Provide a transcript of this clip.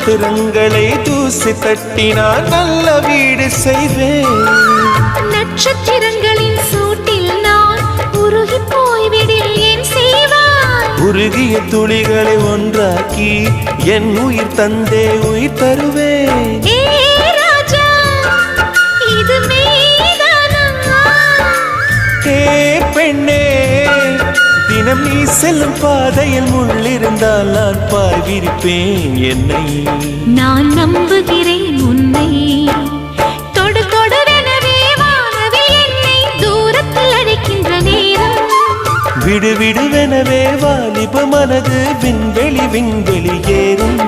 நட்சத்திரங்களை தூசி தட்டினால் நல்ல வீடு செய்வேன். நட்சத்திரங்களின் சூட்டில் நான் உருகி போய்விடில் ஏன் செய்வாய்? உருகிய துளிகளை ஒன்றாக்கி என் உயிர் தந்தே உயிர் தருவேன். ஏ ராஜா, இது மெய்தானா? ஏ பெண்ணே, தினம் நீ செல்லும் பாதையில் முள்ளிருந்தால் நான் பாய் விரிப்பேன் என்னை. நான் நம்புகிறேன் உன்னை. தொடு தொடுவெனவே வானவில் என்னை தூரத்தில் அழைக்கின்ற நேரம். விடு விடுவெனவே வாலிப மனது விண்வெளி விண்வெளி ஏறும்.